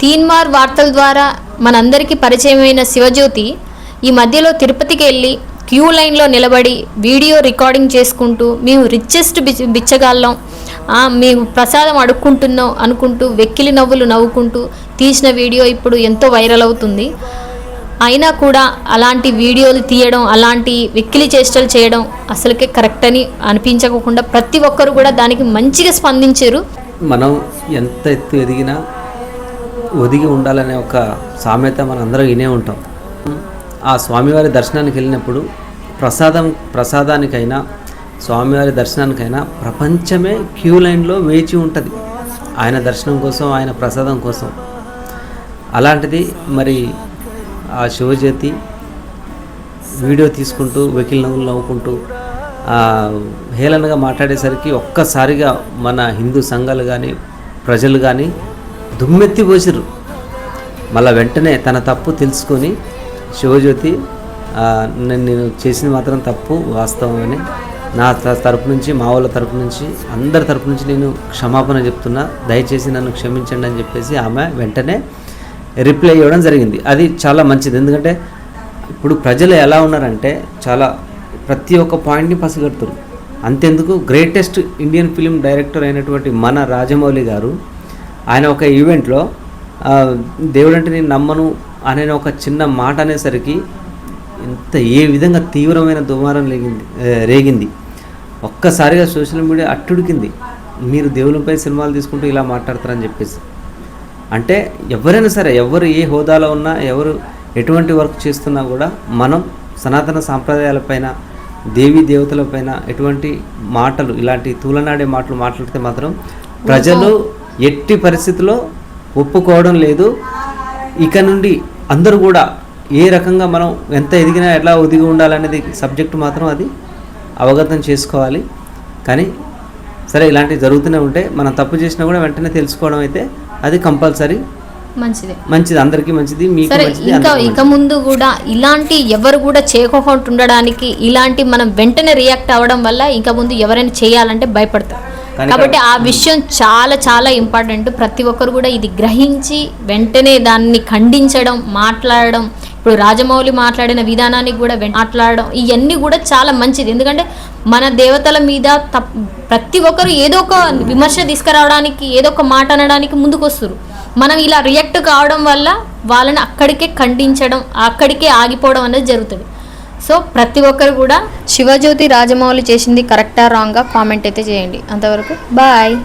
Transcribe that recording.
తీన్మార్ వార్తల ద్వారా మనందరికీ పరిచయమైన శివజ్యోతి ఈ మధ్యలో తిరుపతికి వెళ్ళి క్యూ లైన్లో నిలబడి వీడియో రికార్డింగ్ చేసుకుంటూ మేము రిచెస్ట్ బిచ్చగాళ్ళం, మేము ప్రసాదం అడుక్కుంటున్నాం అనుకుంటూ వెక్కిలి నవ్వులు నవ్వుకుంటూ తీసిన వీడియో ఇప్పుడు ఎంతో వైరల్ అవుతుంది. అయినా కూడా అలాంటి వీడియోలు తీయడం, అలాంటి వెక్కిలి చేష్టలు చేయడం అసలుకే కరెక్ట్ అని అనిపించకుండా ప్రతి ఒక్కరు కూడా దానికి మంచిగా స్పందించారు. మనం ఎంత ఎత్తు ఎదిగినా ఒదిగి ఉండాలనే ఒక సామెత మనం అందరం వినే ఉంటాం. ఆ స్వామివారి దర్శనానికి వెళ్ళినప్పుడు ప్రసాదానికైనా స్వామివారి దర్శనానికైనా ప్రపంచమే క్యూ లైన్లో వేచి ఉంటుంది, ఆయన దర్శనం కోసం, ఆయన ప్రసాదం కోసం. అలాంటిది మరి ఆ శివజ్యోతి వీడియో తీసుకుంటూ వెకిలి నవ్వులు నవ్వుకుంటూ హేళనగా మాట్లాడేసరికి ఒక్కసారిగా మన హిందూ సంఘాలు కానీ ప్రజలు కానీ దుమ్మెత్తి పోసిర్రు. మళ్ళీ వెంటనే తన తప్పు తెలుసుకొని శివజ్యోతి నేను చేసింది మాత్రం తప్పు, వాస్తవం అని నా తరపు నుంచి, మా వాళ్ళ తరపు నుంచి, అందరి తరపు నుంచి నేను క్షమాపణ చెప్తున్నా, దయచేసి నన్ను క్షమించండి అని చెప్పేసి ఆమె వెంటనే రిప్లై ఇవ్వడం జరిగింది. అది చాలా మంచిది. ఎందుకంటే ఇప్పుడు ప్రజలు ఎలా ఉన్నారంటే చాలా ప్రతి ఒక్క పాయింట్ని పసిగడుతున్నారు. అంతెందుకు గ్రేటెస్ట్ ఇండియన్ ఫిలిం డైరెక్టర్ అయినటువంటి మన రాజమౌళి గారు ఆయన ఒక ఈవెంట్లో దేవుడంటే నేను నమ్మను అనే ఒక చిన్న మాట అనేసరికి ఏ విధంగా తీవ్రమైన దుమారం రేగింది. ఒక్కసారిగా సోషల్ మీడియా అట్టుడికింది. మీరు దేవునిపై సినిమాలు తీసుకుంటూ ఇలా మాట్లాడతారని చెప్పేసి. అంటే ఎవరైనా సరే, ఎవరు ఏ హోదాలో ఉన్నా, ఎవరు ఎటువంటి వర్క్ చేస్తున్నా కూడా మనం సనాతన సాంప్రదాయాలపైన, దేవీ దేవతలపైన ఎటువంటి మాటలు, ఇలాంటి తూలనాడే మాటలు మాట్లాడితే మాత్రం ప్రజలు ఎట్టి పరిస్థితుల్లో ఒప్పుకోవడం లేదు. ఇక నుండి అందరూ కూడా ఏ రకంగా మనం ఎంత ఎదిగినా ఎట్లా ఒదిగి ఉండాలనేది సబ్జెక్టు మాత్రం అది అవగతం చేసుకోవాలి. కానీ సరే, ఇలాంటివి జరుగుతూనే ఉంటాయి. మనం తప్పు చేసినా కూడా వెంటనే తెలుసుకోవడం అయితే అది కంపల్సరీ మంచిది, అందరికీ మంచిది, మీకు మంచిది. ఇక ముందు కూడా ఇలాంటి ఎవరు కూడా చేయకుండా ఉండడానికి ఇలాంటి మనం వెంటనే రియాక్ట్ అవ్వడం వల్ల ఇక ముందు ఎవరైనా చేయాలంటే భయపడతారు. కాబట్టి ఆ విషయం చాలా చాలా ఇంపార్టెంట్. ప్రతి ఒక్కరు కూడా ఇది గ్రహించి వెంటనే దాన్ని ఖండించడం, మాట్లాడడం, ఇప్పుడు రాజమౌళి మాట్లాడిన విధానానికి కూడా మాట్లాడడం, ఇవన్నీ కూడా చాలా మంచిది. ఎందుకంటే మన దేవతల మీద ప్రతి ఒక్కరు ఏదో ఒక విమర్శ తీసుకురావడానికి, ఏదో ఒక మాట అనడానికి ముందుకు వస్తారు. మనం ఇలా రియాక్ట్ కావడం వల్ల వాళ్ళని అక్కడికే ఖండించడం, అక్కడికే ఆగిపోవడం అనేది జరుగుతుంది. సో ప్రతి ఒక్కరు కూడా శివజ్యోతి రాజమౌళి చేసింది కరెక్టా రాంగా కామెంట్ అయితే చేయండి. అంతవరకు బాయ్.